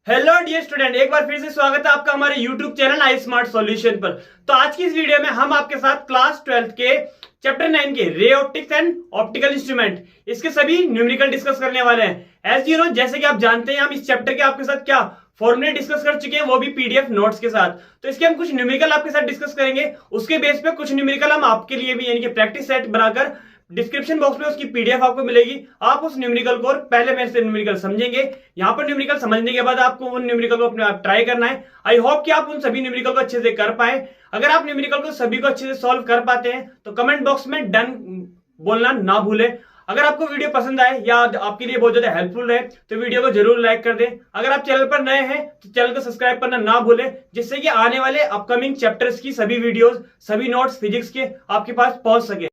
Hello dear student, एक बार फिर से स्वागत है आपका हमारे यूट्यूब चैनल आई स्मार्ट सॉल्यूशन पर। तो आज की इस वीडियो में हम आपके साथ क्लास 12 के चैप्टर 9 के ray optics and optical instrument इसके सभी न्यूमेरिकल डिस्कस करने वाले हैं। एज यू नो, जैसे कि आप जानते हैं, हम इस चैप्टर के आपके साथ क्या फॉर्मूले डिस्कस कर चुके हैं, वो भी पीडीएफ नोट्स के साथ। तो इसके हम कुछ न्यूमेरिकल आपके साथ डिस्कस करेंगे, उसके बेस पे कुछ न्यूमेरिकल हम आपके लिए भी यानी कि प्रैक्टिस सेट बनाकर डिस्क्रिप्शन बॉक्स में उसकी पीडीएफ आपको मिलेगी। आप उस न्यूमेरिकल को पहले मेरे से न्यूमेरिकल समझेंगे, यहाँ पर न्यूमेरिकल समझने के बाद आपको उन न्यूमेरिकल को अपने आप ट्राई करना है। आई होप कि आप उन सभी न्यूमेरिकल को अच्छे से कर पाए। अगर आप न्यूमेरिकल को सभी को अच्छे से सॉल्व कर पाते हैं तो कमेंट बॉक्स में डन बोलना ना भूले। अगर आपको वीडियो पसंद आए या आपके लिए बहुत ज्यादा हेल्पफुल रहे तो वीडियो को जरूर लाइक कर दें। अगर आप चैनल पर नए हैं तो चैनल को सब्सक्राइब करना ना भूलें, जिससे कि आने वाले अपकमिंग चैप्टर्स की सभी वीडियोस, सभी नोट्स फिजिक्स के आपके पास पहुंच सके।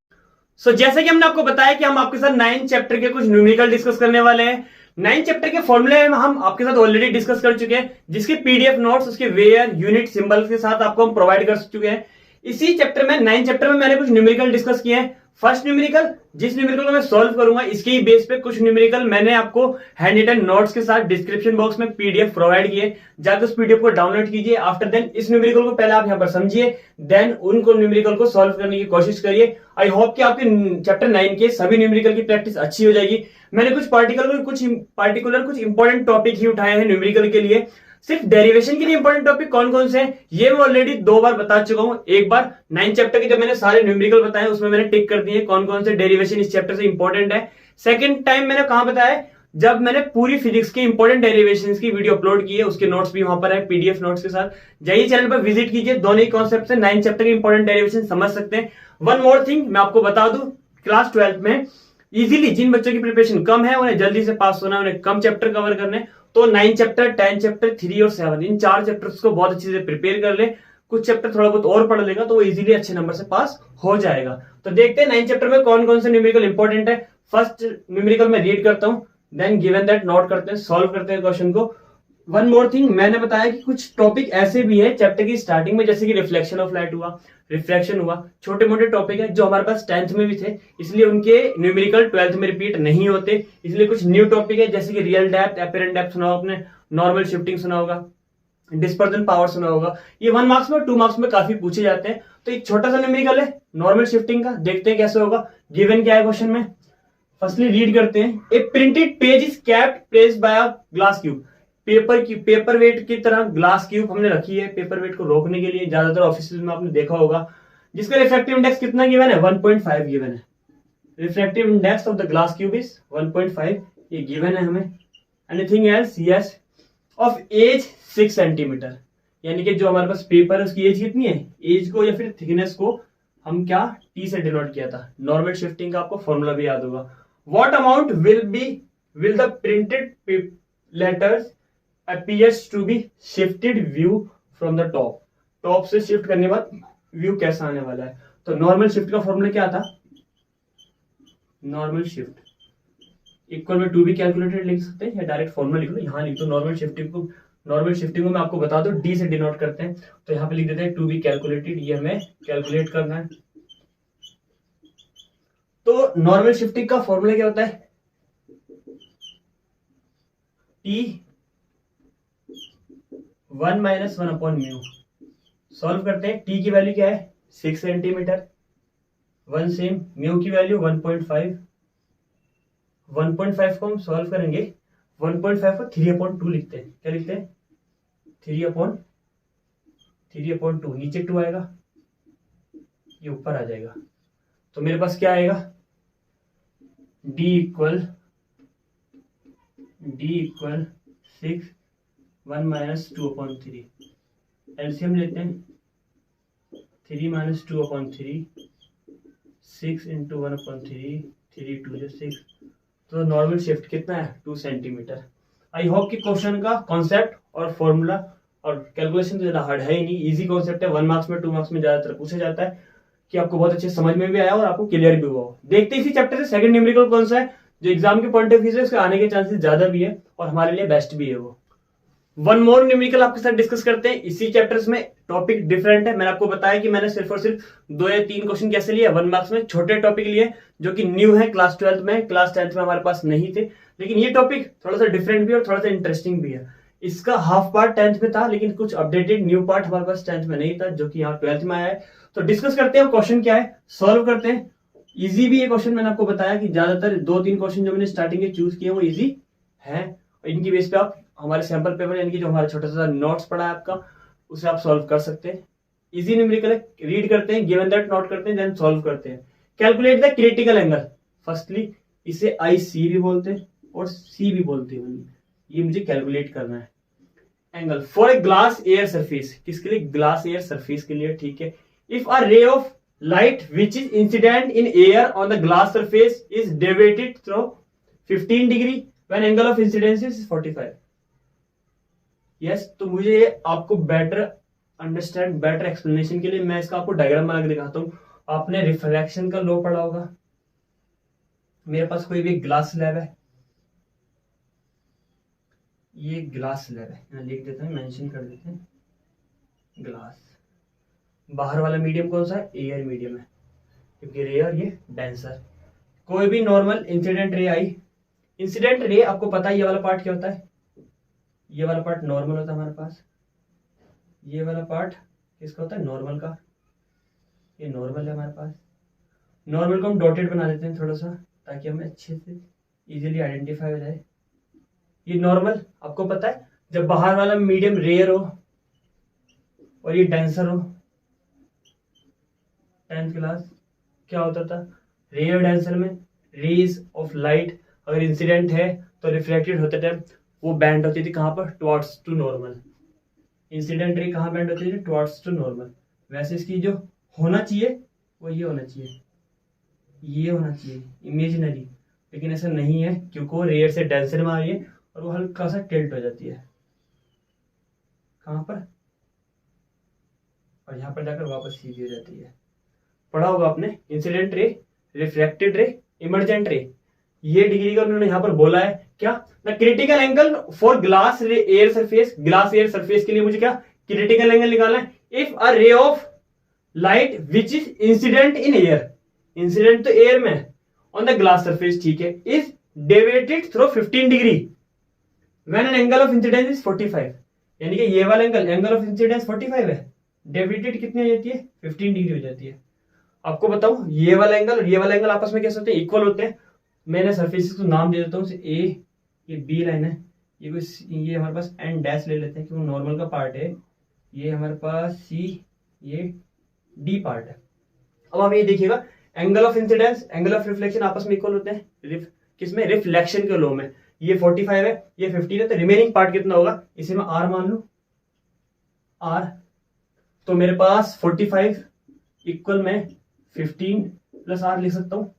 जैसे कि हमने आपको बताया कि हम आपके साथ 9 चैप्टर के कुछ न्यूमेरिकल डिस्कस करने वाले हैं। 9 चैप्टर के फॉर्मूले हम आपके साथ ऑलरेडी डिस्कस कर चुके हैं, जिसके पीडीएफ नोट्स उसके वेयर यूनिट सिंबल के साथ आपको हम प्रोवाइड कर चुके हैं। इसी चैप्टर में 9 चैप्टर में मैंने कुछ न्यूमेरिकल डिस्कस किए हैं। फर्स्ट न्यूमेरिकल, जिस न्यूमेरिकल को मैं सॉल्व करूंगा, इसके ही बेस पे कुछ न्यूमेरिकल मैंने आपको हैंड रिटन नोट्स के साथ डिस्क्रिप्शन बॉक्स में पीडीएफ प्रोवाइड किए। जाकर उस पीडीएफ को डाउनलोड कीजिए। आफ्टर देन इस न्यूमेरिकल को पहले आप यहाँ पर समझिए, देन उनको न्यूमेरिकल को सॉल्व करने की कोशिश करिए। आई होप कि आपके चैप्टर 9 के सभी न्यूमेरिकल की प्रैक्टिस अच्छी हो जाएगी। मैंने कुछ पार्टिकुलर कुछ इंपॉर्टेंट टॉपिक ही उठाए हैं न्यूमेरिकल के लिए। सिर्फ डेरिवेशन के लिए इंपॉर्टेंट टॉपिक कौन कौन से हैं ये मैं ऑलरेडी 2 बार बता चुका हूं। एक बार 9 चैप्टर के जब मैंने सारे न्यूमेरिकल बताए उसमें मैंने टिक कर दिए कौन कौन से डेरिवेशन इस चैप्टर से इंपॉर्टेंट है। सेकंड टाइम मैंने कहां बताया, जब मैंने पूरी फिजिक्स के इंपॉर्टेंट डेरिवेशंस की वीडियो अपलोड की है, उसके नोट्स भी वहां पर है पीडीएफ नोट्स के साथ। जाइए चैनल पर विजिट कीजिए, दोनों ही कॉन्सेप्ट से 9 चैप्टर के इंपॉर्टेंट डेरिवेशन समझ सकते हैं। वन मोर थिंग मैं आपको बता दूं, क्लास 12 में इजीली जिन बच्चों की प्रिपरेशन कम है, उन्हें जल्दी से पास होना है, उन्हें कम चैप्टर कवर करने, तो 9 चैप्टर, 10 चैप्टर, 3 और 7 इन 4 चैप्टर्स को बहुत अच्छे से प्रिपेयर कर ले। कुछ चैप्टर थोड़ा बहुत और पढ़ लेगा तो वो इजीली अच्छे नंबर से पास हो जाएगा। तो देखते हैं 9 चैप्टर में कौन कौन से न्यूमेरिकल इंपॉर्टेंट है। फर्स्ट न्यूमेरिकल में रीड करता हूं, देन गिवन दैट नोट करते हैं, सॉल्व करते हैं क्वेश्चन को। वन मोर थिंग, मैंने बताया कि कुछ टॉपिक ऐसे भी है चैप्टर की स्टार्टिंग में, जैसे कि रिफ्लेक्शन ऑफ लाइट हुआ, रिफ्रैक्शन हुआ, छोटे मोटे टॉपिक है जो हमारे पास 10th में भी थे, इसलिए उनके न्यूमेरिकल 12th में रिपीट नहीं होते। इसलिए कुछ न्यू टॉपिक है, जैसे कि रियल डेप्थ, एपरेंट डेप्थ सुना होगा आपने, नॉर्मल शिफ्टिंग सुना होगा, डिस्पर्जन पावर सुना होगा। ये 1 मार्क्स में 2 मार्क्स में काफी पूछे जाते हैं। तो एक छोटा सा न्यूमेरिकल है नॉर्मल शिफ्टिंग का, देखते हैं कैसे होगा। गिवन क्या है क्वेश्चन में, फर्स्टली रीड करते हैं। A printed page is kept placed by a glass cube. Paperweight की तरह ग्लास क्यूब हमने रखी है पेपर वेट को रोकने के लिए, ज्यादातर ऑफिस में आपने देखा होगा, जिसका रिफ्रैक्टिव इंडेक्स कितना गिवन है, 1.5 गिवन है। Refractive index of the glass cube is 1.5, ये गिवन है हमें। Anything else, yes. Of edge 6 centimetre, यानी कि जो हमारे पास पेपर है उसकी एज कितनी है, एज को या फिर थिकनेस को हम क्या टी से डिनोट किया था। नॉर्मल शिफ्टिंग का आपको फॉर्मूला भी याद होगा। What amount will the printed letters appears to be shifted view from the top। Top से शिफ्ट करने के बाद व्यू कैसा आने वाला है। तो नॉर्मल शिफ्ट का फॉर्मूला क्या था, नॉर्मल शिफ्ट इक्वल में टू बी कैलकुलेटेड लिख सकते हैं या डायरेक्ट फॉर्मूला लिख लो, यहाँ लिख दो नॉर्मल शिफ्टिंग को मैं आपको बता दो डी से डिनोट करते हैं, तो यहाँ पे लिख देते हैं टू बी कैलकुलेटेड, ये हमें कैलकुलेट करना है। तो नॉर्मल शिफ्टिंग का फॉर्मूला क्या होता है, टी 1 - 1 अपॉन म्यू। सॉल्व करते हैं, टी की वैल्यू क्या है 6 सेंटीमीटर, 1 सेम, म्यू की वैल्यू 1.5। 1.5 को हम सॉल्व करेंगे, 1.5 को 3/2 लिखते हैं। क्या लिखते हैं, 3/2, नीचे 2 आएगा, ये ऊपर आ जाएगा। तो मेरे पास क्या आएगा, D इक्वल 6 1 - 2/3। एलसीएम लेते हैं, 3 - 2/3, 6 × 1/3, 3 2 6। तो नॉर्मल शिफ्ट कितना है 2 सेंटीमीटर। आई होप कि क्वेश्चन का कॉन्सेप्ट और फॉर्मूला और कैलकुलेशन तो ज्यादा हार्ड है ही नहीं, इजी कॉन्सेप्ट है। 1 मार्क्स में 2 मार्क्स में ज्यादातर पूछा जाता है, कि आपको बहुत अच्छे समझ में भी आया और आपको क्लियर भी हुआ। देखते हैं इसी चैप्टर से सेकंड न्यूमेरिकल कौन सा है जो एग्जाम के पॉइंट ऑफ व्यू से उसके आने के चांसेस ज्यादा भी है और हमारे लिए बेस्ट भी है। वो वन मोर न्यूमेरिकल आपके साथ डिस्कस करते हैं। इसी चैप्टर्स में टॉपिक डिफरेंट है। मैंने आपको बताया कि मैंने सिर्फ और सिर्फ 2 या 3 क्वेश्चन कैसे लिए 1 मार्क्स में, छोटे टॉपिक लिए जो कि न्यू है क्लास 12 में, क्लास 10th में हमारे पास नहीं थे। लेकिन ये टॉपिक थोड़ा सा डिफरेंट भी है और थोड़ा सा इंटरेस्टिंग भी है। इसका हाफ पार्ट 10th में था, लेकिन कुछ अपडेटेड न्यू पार्ट हमारे पास 10th में नहीं था, जो कि यहाँ 12th में आया है। तो डिस्कस करते हैं क्वेश्चन क्या है, सॉल्व करते हैं। इजी भी ये क्वेश्चन, मैंने आपको बताया कि ज्यादातर 2-3 क्वेश्चन जो मैंने स्टार्टिंग में चूज किए वो इजी है, और इनकी बेस पे आप हमारे सैंपल पेपर यानी कि जो हमारा छोटा सा नोट्स पड़ा है आपका, उसे आप सॉल्व कर सकते हैं। इजी न्यूमेरिकल है, रीड करते हैं, गिवन दैट नोट करते हैं, देन सॉल्व करते हैं। Calculate the critical angle. Firstly इसे IC भी बोलते हैं और C भी बोलते हैं, ये मुझे कैलकुलेट करना है angle for a glass air surface. किसके लिए? ग्लास एयर सरफेस के लिए, ठीक है। If a ray of light which is incident in air on the glass surface is deviated through 15 degree when angle of incidence is 45. yes, तो मुझे आपको better understand, better explanation के लिए मैं इसका आपको डायग्राम बना के दिखाता हूँ। आपने रिफ्रैक्शन का लॉ पढ़ा होगा। मेरे पास कोई भी ग्लास स्लैब है, ये ग्लास स्लैब है, यहाँ लिख देते हैं, मेंशन कर देते हैं ग्लास। बाहर वाला मीडियम कौन सा है? एयर मीडियम है, क्योंकि रे और ये डेंसर। कोई भी नॉर्मल इंसिडेंट रे आई, इंसिडेंट रे आपको पता है ये वाला पार्ट क्या होता है? ये वाला पार्ट नॉर्मल होता है हमारे पास। ये वाला पार्ट किसका होता है? नॉर्मल का। ये नॉर्मल है हमारे पास। नॉर्मल को हम डॉटेड बना देते हैं थोड़ा सा, ताकि हमें अच्छे से इजीली आइडेंटिफाई हो जाए। ये नॉर्मल आपको पता है, जब बाहर वाला मीडियम रेयर हो और ये डेंसर हो। 10th क्लास क्या होता था? रेयर डेंसर में रेज ऑफ लाइट अगर इंसिडेंट है तो रिफ्लेक्टेड होते टाइम वो बैंड होती थी कहाँ पर? Towards to normal. Incident ray कहाँ बैंड होती थी? Towards to normal. वैसे इसकी जो होना चाहिए वो ये होना चाहिए, ये होना चाहिए इमेजिनरी, लेकिन ऐसा नहीं है, क्योंकि वो रेयर से डेंसर में आ रही है और वो हल्का सा टिल्ट हो जाती है। कहाँ पर? और यहाँ पर जाकर वापस सीधी हो जाती है। पढ़ा होगा आपने, इंसिडेंट रे, रिफ्रैक्टेड रे, इमर्जेंट रे। ये डिग्री का उन्होंने यहाँ पर बोला है क्या? The critical angle for glass air surface. Glass air surface के लिए मुझे क्या क्रिटिकल एंगल निकालना है? If a ray of light which is incident in air, incident तो एयर में ऑन द ग्लास सरफेस, ठीक है, is deviated through 15 degree when an angle of incidence is 45। यानी कि ये वाला एंगल ऑफ इंसिडेंस 45 है, डेविएटेड कितनी हो जाती है? 15 डिग्री हो जाती है। आपको बताऊं, ये वाला एंगल और ये वाला एंगल आपस में कैसे होते हैं? इक्वल होते हैं। मैंने सरफेस को नाम दे देता हूँ, ए, ये बी लाइन है, ये हमारे पास एन डैश ले लेते हैं क्योंकि नॉर्मल का पार्ट है। ये हमारे पास सी, ये डी पार्ट है। अब आप ये देखिएगा, angle of incidence, angle of reflection आपस में इक्वल होते हैं। किसमें? रिफ्लेक्शन के लॉ में। ये 45 है, ये 15 है, तो रिमेनिंग पार्ट कितना होगा? इसे मैं आर मान लू, आर। तो मेरे पास 45 इक्वल में 15 प्लस आर लिख सकता हूँ,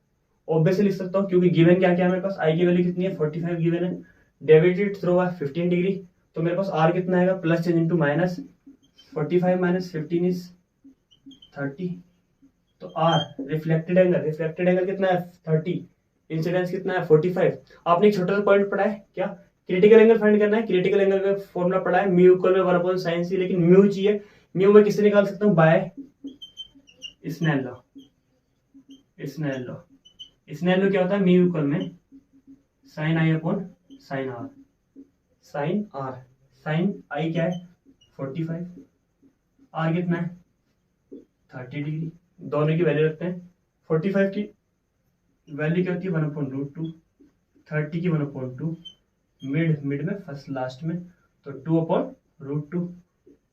ऑब्वियसली लिख सकता हूँ, क्योंकि गिवन क्या क्या है मेरे पास? आई की वैल्यू कितनी है? 45 गिवन है, डेविएटेड थ्रू 15 डिग्री। तो मेरे पास आर कितना आएगा? Plus change into minus, 45 minus 15 is 30। तो आर रिफ्लेक्टेड एंगल कितना है? 30। इंसिडेंस कितना है? 45। आपने एक छोटा सा पॉइंट पढ़ा है क्या? क्रिटिकल एंगल फाइंड करना है। क्रिटिकल एंगल का फॉर्मूला पढ़ा है, म्यू इक्वल में 1/sin c, लेकिन म्यू चाहिए। म्यू में किससे निकाल सकता हूँ? By Snell law. Snell law, Snell law क्या होता है? म्यू इक्वल में sine i upon sine r. Sine r, sine i क्या है? 45, आर कितना है? 30 डिग्री। दोनों की वैल्यू रखते हैं। 45 की वैल्यू क्या होती है? 1/√2, 30 की 1/2, मिड में फर्स्ट लास्ट में, तो 2/√2।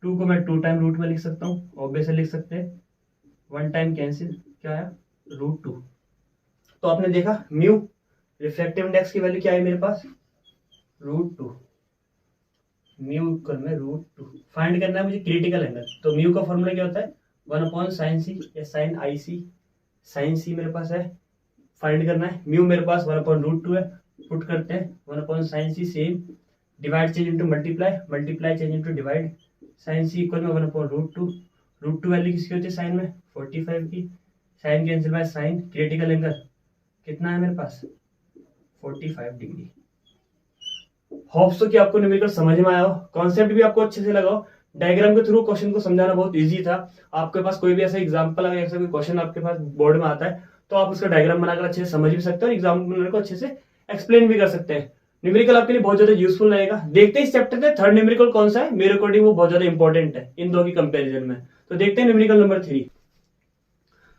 2 को मैं 2 टाइम रूट में लिख सकता हूँ, ऑब्वियसली लिख सकते हैं। 1 टाइम कैंसिल, क्या आया? √2। तो आपने देखा म्यू रिफ्लेक्टिव इंडेक्स की वैल्यू क्या है मेरे पास? √2। म्यू इक्वल में √2। फाइंड करना है मुझे क्रिटिकल एंगल। तो म्यू का फॉर्मूला क्या होता है? 1/sin c या sin IC। sin c मेरे पास है, फाइंड करना है। म्यू मेरे पास 1/√2 है, पुट करते हैं 1/sin c, same, divide change into multiply, multiply change into divide. sin c equal में 1/√2। √2 वैल्यू किसकी होती है साइन में? 45 की। Sine cancel by sine, critical angle कितना है मेरे पास? 45 डिग्री। होप्स तो कि आपको न्यूमेरिकल समझ में आया हो, कॉन्सेप्ट भी आपको अच्छे से लगा हो। डायग्राम के थ्रू क्वेश्चन को समझाना बहुत इजी था। आपके पास कोई भी ऐसा एग्जांपल अगर ऐसा कोई क्वेश्चन आपके पास बोर्ड में आता है तो आप उसका डायग्राम बनाकर अच्छे से समझ भी सकते हैं और एग्जामिनर को अच्छे से एक्सप्लेन भी कर सकते हैं। न्यूमेरिकल आपके लिए बहुत ज्यादा यूजफुल रहेगा। देखते हैं इस चैप्टर में थर्ड न्यूमेरिकल कौन सा है, मेरे अकॉर्डिंग वो बहुत ज्यादा इंपॉर्टेंट है इन दो की कंपेरिजन में। तो देखते हैं न्यूमेरिकल नंबर 3।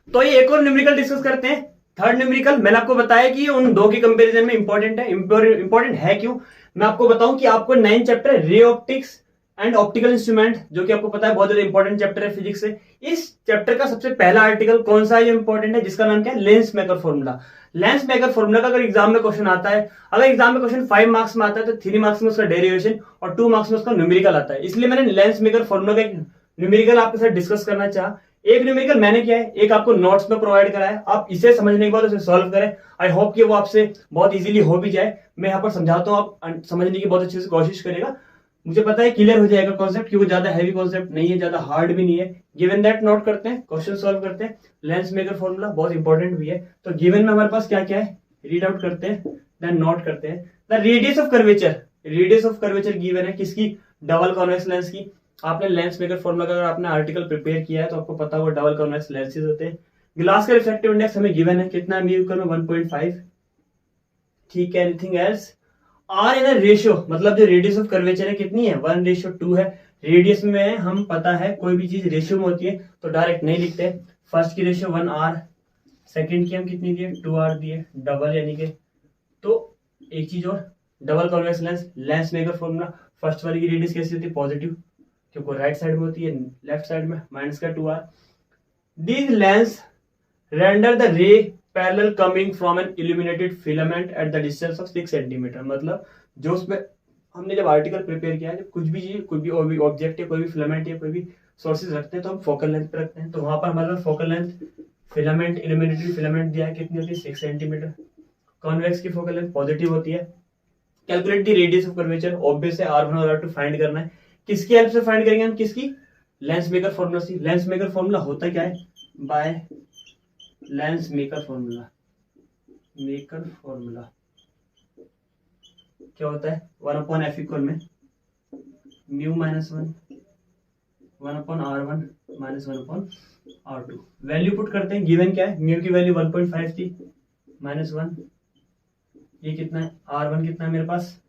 तो ये एक और न्यूमेरिकल डिस्कस करते हैं, थर्ड न्यूमेरिकल। मैंने आपको बताया कि उन दो के कंपैरिजन में इंपॉर्टेंट है। इंपॉर्टेंट है क्यों, मैं आपको बताऊं कि आपको 9 chapter ray optics and optical instrument, जो कि आपको पता है बहुत ज्यादा इंपॉर्टेंट चैप्टर है फिजिक्स से। इस चैप्टर का सबसे पहला आर्टिकल कौन सा है जो इंपॉर्टेंट है, जिसका नाम क्या है, lens maker formula. Lens maker formula का अगर एग्जाम में क्वेश्चन आता है, अगर एग्जाम में क्वेश्चन 5 मार्क्स में आता है तो 3 मार्क्स में उसका डेरिवेशन और 2 मार्क्स में उसका न्यूमेरिकल आता है। इसलिए मैंने लेंस मेकर फॉर्मूला का एक न्यूमेरिकल आपके साथ डिस्कस करना चाहा। एक न्यूमेरिकल मैंने किया है, एक आपको नोट्स में प्रोवाइड करा है। आप इसे समझने के बाद उसे सॉल्व करें। आई होप कि वो आपसे बहुत इजीली हो भी जाए। मैं यहाँ पर समझाता हूँ, आप समझने की बहुत अच्छे से कोशिश करेगा। मुझे पता है क्लियर हो जाएगा कॉन्सेप्ट, क्योंकि ज्यादा हैवी कॉन्सेप्ट नहीं है, ज्यादा हार्ड भी नहीं है। गिवन दैट नोट करते हैं, क्वेश्चन सॉल्व करते हैं। लेंस मेकर फॉर्मूला बहुत इंपॉर्टेंट भी है। तो गिवन में हमारे पास क्या क्या है, रीड आउट करते हैं, देन नोट करते हैं। The radius of curvature, radius of curvature given है किसकी, डबल कॉन्वेक्स लेंस की। आपने लेंस मेकर फॉर्मूला का अगर आपने आर्टिकल प्रिपेयर किया है तो आपको पता होगा डबल कॉन्वेक्स लेंसेज होते हैं। ग्लास का रिफ्रैक्टिव इंडेक्स हमें गिवन है कितना, म्यू इक्वल में 1.5। ठीक है, anything else. Are in ratio, मतलब जो रेडियस ऑफ कर्वेचर है कितनी है, 1:2 है। रेडियस में हम पता है कोई भी चीज रेशियो में होती है तो डायरेक्ट नहीं लिखते। फर्स्ट की रेशियो 1R, सेकंड की हम कितनी दिए, 2R दिए, डबल यानी कि। तो एक चीज और, double convex lens, lens maker formula, first वाली की रेडियस कैसी होती है, पॉजिटिव, क्योंकि राइट साइड में होती है, लेफ्ट साइड में माइनस का 2R। These lens render the ray parallel coming from an illuminated filament at the distance of 6 centimetre. मतलब जो उसमें हमने जब आर्टिकल प्रिपेयर किया है, जब कुछ भी चीज, कोई भी ऑब्जेक्ट है, कोई भी फिलामेंट है, कोई भी सोर्सेज रखते हैं तो हम फोकल लेंथ पे रखते हैं। तो वहां पर हमारे पास focal length filament, illuminated filament दिया है, कितनी होती है, 6 सेंटीमीटर। कॉन्वेक्स की फोकल लेंथ पॉजिटिव होती है। Calculate the radius of curvature, obvious है R1 और R2 फाइंड करना है। किसकी हेल्प से फाइंड करेंगे हम, किसकी, लेंस मेकर फॉर्मूला से। लेंस मेकर फॉर्मूला होता क्या है, by lens maker formula, maker formula क्या होता है, 1/f इक्वल में mu minus 1/r1 minus 1/r2। Value put करते हैं, गिवन क्या है, म्यू की वैल्यू 1.5 थी, माइनस 1, ये कितना है, r1 कितना है मेरे पास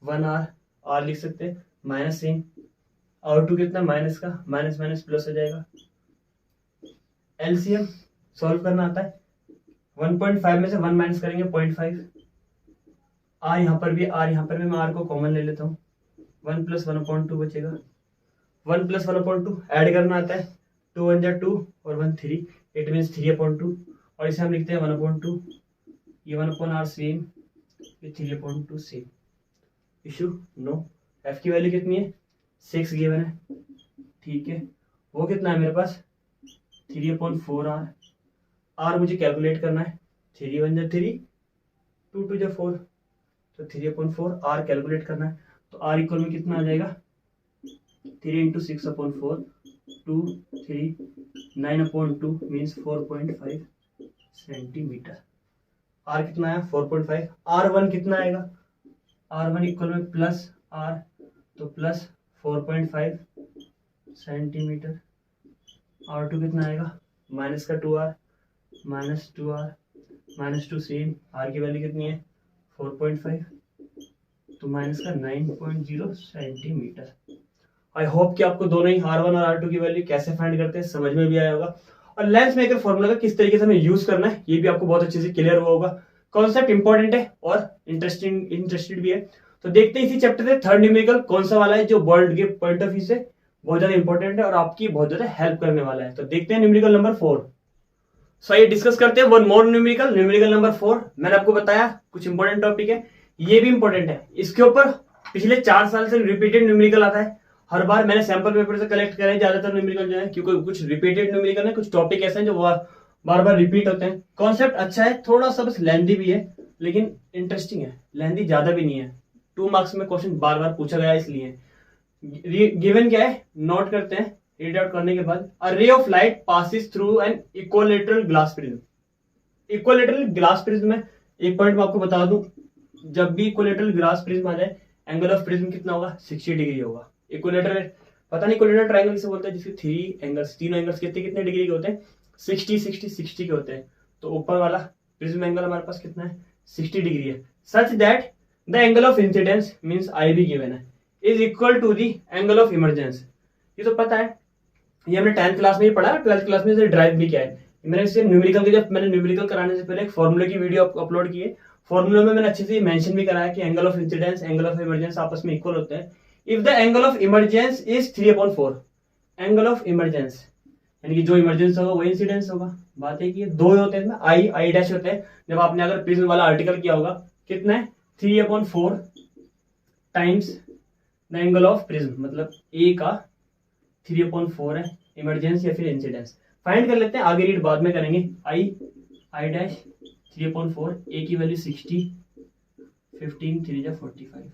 1R, r लिख सकते हैं, माइनस सेम, r2 कितना, माइनस का माइनस माइनस प्लस हो जाएगा। एलसीएम सॉल्व करना आता है, 1.5 में से 1 माइनस करेंगे 0.5। आर यहाँ पर भी, आर यहाँ पर भी मैं आर को कॉमन ले लेता हूँ, 1 + 1/2 बचेगा। 1 + 1/2 ऐड करना आता है, 2 1 जा 2 और 1 3, इट मीन्स 3/2। और इसे हम लिखते हैं 1/2, ये 1/r सेम, ये 3/2 सेम। Issue no. एफ की वैल्यू कितनी है, 6 गिवन है, ठीक है। वो कितना है मेरे पास 3/4R। आर मुझे कैलकुलेट करना है, 3 1 जा 3, 2 2 जा 4, तो 3/4 आर कैलकुलेट करना है। तो आर इक्वल में कितना आ जाएगा, 3 × 6/4, 2 3, 9/2 मीन्स 4.5 सेंटीमीटर। आर कितना है 4.5। R1 कितना आएगा, R1 इक्वल में प्लस आर, तो प्लस 4.5 सेंटीमीटर। R2 कितना आएगा, माइनस का 2R, minus 2R, minus 2 same, R की वैल्यू कितनी है 4.5, तो माइनस का 9.0 सेंटीमीटर। आई होप कि आपको दोनों ही R1 और R2 की वैल्यू कैसे फाइंड करते हैं समझ में भी आया होगा, और लेंस मेकर फॉर्मूला का किस तरीके से हमें यूज करना है ये भी आपको बहुत अच्छे से क्लियर हुआ होगा। कॉन्सेप्ट इंपॉर्टेंट है और इंटरेस्टेड भी है। तो देखते हैं इसी चैप्टर से थर्ड न्यूमेरिकल कौन सा वाला है जो वर्ल्ड के पॉइंट ऑफ व्यू से बहुत ज्यादा इंपॉर्टेंट है और आपकी बहुत ज्यादा हेल्प करने वाला है। तो देखते हैं न्यूमेरिकल नंबर 4। सो ये डिस्कस करते हैं one more numerical, numerical number 4। मैंने आपको बताया कुछ इंपॉर्टेंट टॉपिक है, ये भी इंपॉर्टेंट है। इसके ऊपर पिछले 4 साल से रिपीटेड न्यूमेरिकल आता है, हर बार मैंने सैंपल पेपर से कलेक्ट करे ज्यादातर न्यूमेरिकल जो है, क्योंकि कुछ रिपीटेड न्यूमेरिकल है, कुछ टॉपिक ऐसे हैं जो बार बार रिपीट होते हैं। कॉन्सेप्ट अच्छा है, थोड़ा सा बस लेंथी भी है लेकिन इंटरेस्टिंग है, लेंथी ज्यादा भी नहीं है। 2 मार्क्स में क्वेश्चन बार बार पूछा गया इसलिए। गिवन क्या है नोट करते हैं, रीड आउट करने के बाद, a ray of light passes through an equilateral glass prism. Equilateral glass prism में एक पॉइंट मैं आपको बता दूं, जब भी इक्विलैटरल ग्लास प्रिज्म आ जाए एंगल ऑफ प्रिज्म कितना होगा, 60 डिग्री होगा। इक्विलैटरल पता नहीं इक्विलैटरल ट्रायंगल किसे बोलते हैं, जिसके 3 एंगल्स, तीनों एंगल्स कितने डिग्री के होते हैं, 60 60 60 के होते हैं। तो ऊपर वाला प्रिज्म एंगल हमारे पास कितना है, 60 डिग्री है। Such that the angle of incidence means I भी गिवन है is equal to the angle of emergence. ये तो पता है, ये हमने 10th क्लास में ही पढ़ा, 12th क्लास में इसे ड्राइव भी किया है। मैंने इससे न्यूमेरिकल के, जब मैंने न्यूमेरिकल कराने से पहले एक फॉर्मूले की वीडियो अपलोड की है। फॉर्मूले में मैंने अच्छे से मेंशन भी कराया कि angle of incidence angle of emergence आपस में इक्वल होते हैं if the angle of emergence is 3/4। Angle of emergence यानी कि जो इमरजेंस होगा वही इंसिडेंस होगा। बात है कि दो होते हैं, आई डैश होते हैं। जब आपने अगर प्रिज्म वाला आर्टिकल किया होगा, कितना है 3/4 times the angle of prism, मतलब ए का 3/4 है इमरजेंस या फिर इंसिडेंस। फाइंड कर लेते हैं, आगे रीड बाद में करेंगे। आई डैश 3/4, ए की वैल्यू 60, 15 3 45।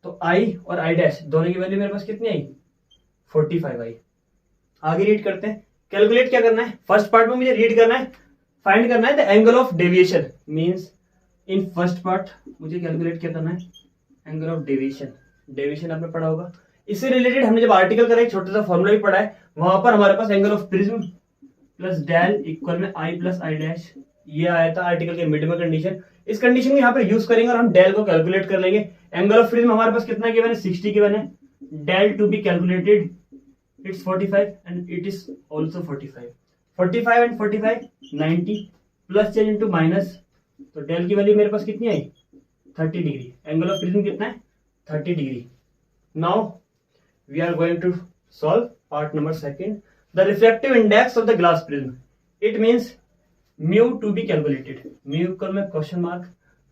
तो आई और आई डैश दोनों की वैल्यू मेरे पास कितनी आई, 45 आई। आगे रीड करते हैं। कैलकुलेट क्या करना है, फर्स्ट पार्ट में मुझे रीड करना है, फाइंड करना है the angle of deviation. Means in first part मुझे कैलकुलेट क्या करना है, एंगल ऑफ डेविएशन। डेविएशन आपने पढ़ा होगा, इससे रिलेटेड हमने जब आर्टिकल करा एक छोटा सा फॉर्मूला भी पढ़ा है। वहां पर हमारे पास angle of prism plus del equal में आई प्लस आई डैश, ये आया था आर्टिकल के मिड में कंडीशन। इस कंडीशन को यहाँ पे यूज करेंगे और हम डेल को कैलकुलेट कर लेंगे। एंगल ऑफ प्रिज्म हमारे पास कितना गिवन है, 60 गिवन है। Del to be calculated it's 45 and it is also 45। 45 and 45 90 plus change into minus, तो डेल की वैल्यू मेरे पास कितनी आई, 30 डिग्री। एंगल ऑफ प्रिज्म कितना है, 30 degree. Now we are going to solve part number second, the refractive index of the glass prism. It means mu to be calculated. Mu equal में क्वेश्चन मार्क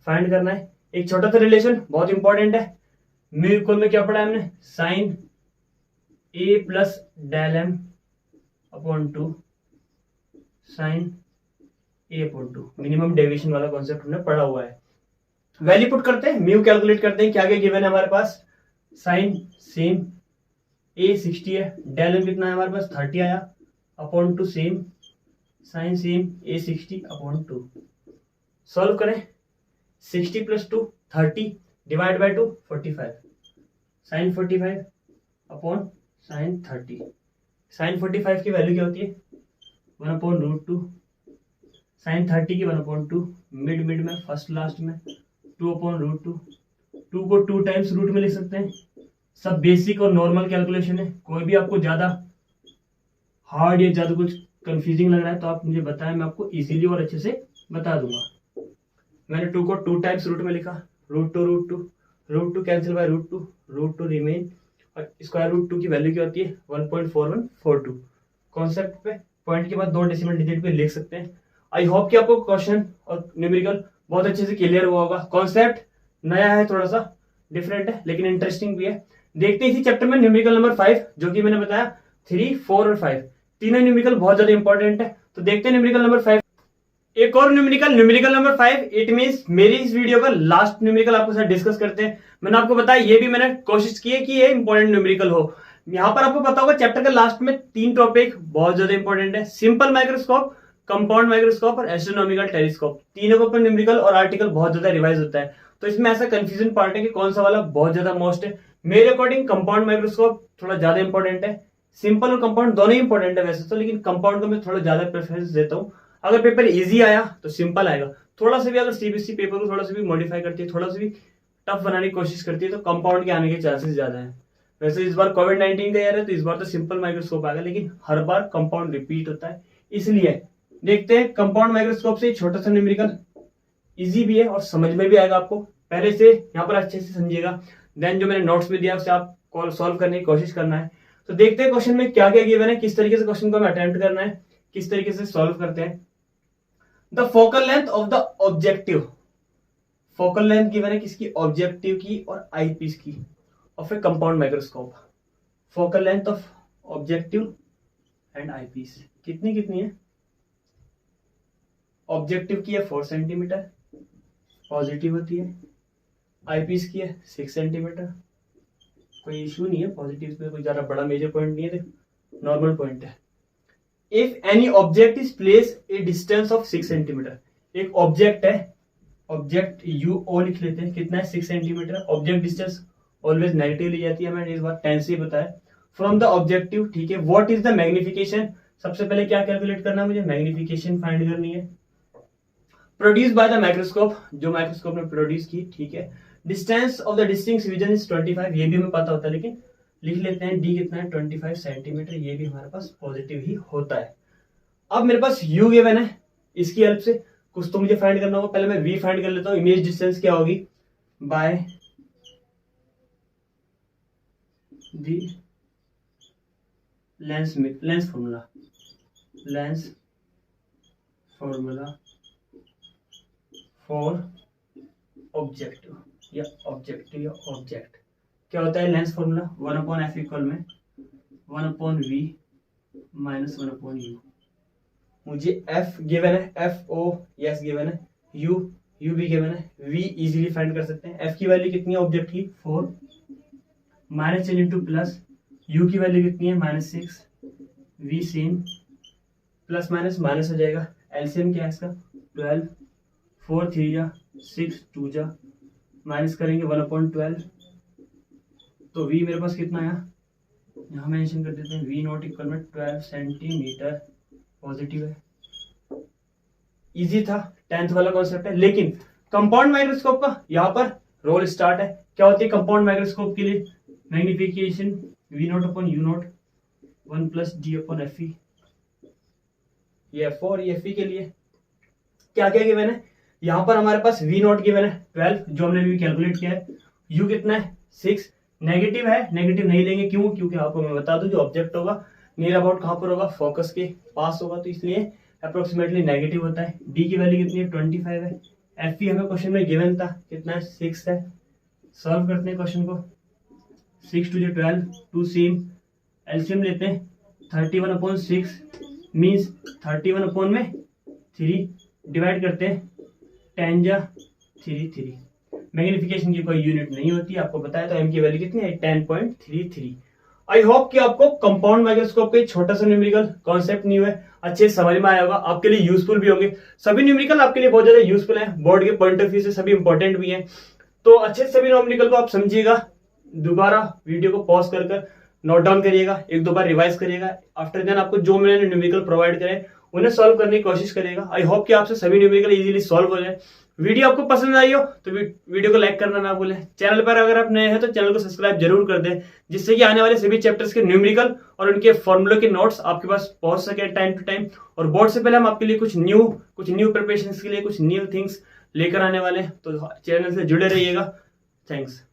फाइंड करना है। एक छोटा सा relation बहुत important है। म्यू इक्वल में क्या पढ़ा है हमने, sine A plus del m upon 2 sine A upon 2। Minimum deviation वाला कॉन्सेप्ट हमने पढ़ा हुआ है। वैल्यू पुट करते हैं, म्यू कैलकुलेट करते हैं। क्या क्या गिवन है हमारे पास, साइन सेम ए 60 है, डेल एम कितना है हमारे पास 30 आया, upon 2 same sine same A 60 upon 2। Solve करें, 60 प्लस 2 30 divide by 2 45, sine 45 upon sine 30। Sine 45 की वैल्यू क्या होती है, 1/√2। साइन 30 की 1/2, मिड में फर्स्ट लास्ट में 2/√2। 2 को 2 टाइम्स रूट में लिख सकते हैं। सब बेसिक और नॉर्मल कैलकुलेशन है। कोई भी आपको ज्यादा हार्ड या ज्यादा कुछ कंफ्यूजिंग लग रहा है तो आप मुझे बताएं, मैं आपको इजीली और अच्छे से बता दूंगा। मैंने 2 को 2 टाइम्स रूट में लिखा, √2 कैंसिल बाय √2 रिमेन, और स्क्वायर रूट 2 की वैल्यू क्या होती है 1.4142। कॉन्सेप्ट पे पॉइंट के बाद 2 डेसिमल डिजिट पे लिख सकते हैं। आई होप कि आपको क्वेश्चन और न्यूमेरिकल बहुत अच्छे से क्लियर हुआ होगा। कॉन्सेप्ट नया है, थोड़ा सा डिफरेंट है, लेकिन इंटरेस्टिंग भी है। देखते हैं इसी चैप्टर में न्यूमेरिकल नंबर 5, जो कि मैंने बताया 3, 4 और 5 तीनों न्यूमेरिकल बहुत ज्यादा इंपॉर्टेंट है। तो देखते हैं न्यूमेरिकल नंबर 5। एक और न्यूमेरिकल नंबर 5, इट मींस मेरी इस वीडियो का लास्ट न्यूमेरिकल आपके साथ डिस्कस करते हैं। मैंने आपको बताया, ये भी मैंने कोशिश की है कि ये इंपॉर्टेंट न्यूमेरिकल हो। यहाँ पर आपको पता होगा चैप्टर के लास्ट में 3 टॉपिक बहुत ज्यादा इंपॉर्टेंट है, सिंपल माइक्रोस्कोप, कंपाउंड माइक्रोस्कोप और एस्ट्रोनॉमिकल टेलीस्कोप। तीनों के ऊपर न्यूमेरिकल और आर्टिकल बहुत ज्यादा रिवाइज होता है। तो इसमें ऐसा कंफ्यूजन पार्ट है कि कौन सा वाला बहुत ज्यादा मोस्ट है। मेरे अकॉर्डिंग कंपाउंड माइक्रोस्कोप थोड़ा ज्यादा इंपॉर्टेंट है। सिंपल और कंपाउंड दोनों ही इंपॉर्टेंट है वैसे तो, लेकिन कंपाउंड को मैं थोड़ा ज्यादा प्रेफरेंस देता हूँ। अगर पेपर इजी आया तो सिंपल आएगा, थोड़ा सा भी अगर सीबीएसई पेपर को थोड़ा सा भी मॉडिफाई करती है, थोड़ा सा भी टफ बनाने की कोशिश करती है, तो कंपाउंड के आने के चांसेस ज्यादा है। वैसे इस बार कोविड-19 का ईयर है तो इस बार तो सिंपल माइक्रोस्कोप आएगा, लेकिन हर बार कंपाउंड रिपीट होता है। इसलिए देखते हैं कंपाउंड माइक्रोस्कोप से छोटा सा न्यूमेरिकल इजी भी है और समझ में भी आएगा आपको। पहले से यहाँ पर अच्छे से समझिएगा, देन जो मैंने नोट्स में दिया उससे आप सॉल्व करने की कोशिश करना है। तो देखते हैं क्वेश्चन में क्या क्या गिवन है, किस तरीके से क्वेश्चन को हमें अटेम्प्ट करना है, किस तरीके से सॉल्व करते हैं। The focal length of the objective, focal length given है किसकी, ऑब्जेक्टिव की और आईपीस की of A compound microscope. Focal length of objective and eyepiece कितनी है, ऑब्जेक्टिव की है 4 सेंटीमीटर पॉजिटिव होती है, आईपीस की है 6 सेंटीमीटर। कोई इशू नहीं है, पॉजिटिव में कोई ज्यादा बड़ा मेजर पॉइंट नहीं है, नॉर्मल पॉइंट है। If any object is place a distance of 6 centimetre, एक ऑब्जेक्ट है, ऑब्जेक्ट यू ओ लिख लेते हैं, कितना है 6 centimetre. Object distance always negative ली जाती है, मैंने इस बार 10 से ही बताया। फ्रॉम द ऑब्जेक्टिव, ठीक है। व्हाट इज द मैग्निफिकेशन, सबसे पहले क्या कैलकुलेट करना है मुझे, मैग्निफिकेशन फाइंड करनी है। प्रोड्यूस बाय द माइक्रोस्कोप, जो माइक्रोस्कोप ने प्रोड्यूस की, ठीक है। Distance of the distinct region is 25, ये भी हमें पता होता है, लेकिन लिख लेते हैं डी कितना है 25 सेंटीमीटर, ये भी हमारे पास पॉजिटिव ही होता है। अब मेरे पास u गिवन है, इसकी हेल्प से कुछ तो मुझे फाइंड करना होगा। पहले मैं v फाइंड कर लेता हूँ। इमेज डिस्टेंस क्या होगी, by the lens formula for object क्या होता है लेंस फॉर्मूला, 1/f इक्वल में 1/v माइनस 1/u। मुझे f गिवन है, f o यस गिवन है, u भी गिवन है, v इजीली फाइंड कर सकते हैं। f की वैल्यू कितनी है ऑब्जेक्ट की 4, minus change into plus, u की वैल्यू कितनी है -6, v सेम, प्लस माइनस हो जाएगा, एलसीएम क्या है इसका 12, 4 3 जा 6 2 जा, माइनस करेंगे 1/12, तो v मेरे पास कितना आया, यहाँ मेंशन कर देते हैं, v नॉट इक्वल में 12 सेंटीमीटर पॉजिटिव है। इजी था, 10th वाला कॉन्सेप्ट है। लेकिन कंपाउंड माइक्रोस्कोप का यहाँ पर रोल स्टार्ट है। क्या होती है कंपाउंड माइक्रोस्कोप के लिए, magnification v not upon u not 1 plus d upon fe, ये f और ये fe के लिए क्या क्या गिवन है, यहाँ पर हमारे पास v नॉट गिवन है 12 जो हमने भी कैलकुलेट किया है, u कितना है 6, नेगेटिव है, नेगेटिव नहीं लेंगे, क्यों, क्योंकि आपको मैं बता दूं जो ऑब्जेक्ट होगा नियर अबाउट कहाँ पर होगा, फोकस के पास होगा, तो इसलिए अप्रोक्सीमेटली नेगेटिव होता है। डी की वैल्यू कितनी है 25 है, एफ हमें क्वेश्चन में गिवन था कितना है 6 है। सॉल्व करते हैं क्वेश्चन को, 6 2 12, 2 सेम, एलसीएम लेते हैं 31/6 मीन्स 31 में 3 डिवाइड करते हैं 10 जा 3। मैग्निफिकेशन की कोई यूनिट नहीं होती, आपको बताया, तो एम की वैल्यू कितनी है 10.33। आई होप कि आपको कंपाउंड माइक्रोस्कोप का छोटा सा न्यूमेरिकल कॉन्सेप्ट न्यू है, अच्छे समझ में आया होगा, आपके लिए यूजफुल भी होंगे। सभी न्यूमेरिकल आपके लिए बहुत ज्यादा यूजफुल है, बोर्ड के पॉइंट ऑफ व्यू से सभी इंपॉर्टेंट भी हैं, तो अच्छे से सभी न्यूमेरिकल को आप समझिएगा। दोबारा वीडियो को पॉज कर नोट डाउन करिएगा, एक दो बार रिवाइज करिएगा, आफ्टर देन आपको जो मैंने न्यूमेरिकल प्रोवाइड करे उन्हें सॉल्व करने की कोशिश करिएगा। आई होप कि आपसे सभी न्यूमेरिकल इजीली सॉल्व हो जाए। वीडियो आपको पसंद आई हो तो वीडियो को लाइक करना ना भूलें। चैनल पर अगर आप नए हैं तो चैनल को सब्सक्राइब जरूर कर दें, जिससे कि आने वाले सभी चैप्टर्स के न्यूमेरिकल और उनके फॉर्मूले के नोट्स आपके पास पहुंच सके टाइम टू टाइम। और बोर्ड से पहले हम आपके लिए कुछ न्यू प्रिपरेशन के लिए कुछ न्यू थिंग्स लेकर आने वाले हैं, तो चैनल से जुड़े रहिएगा। थैंक्स।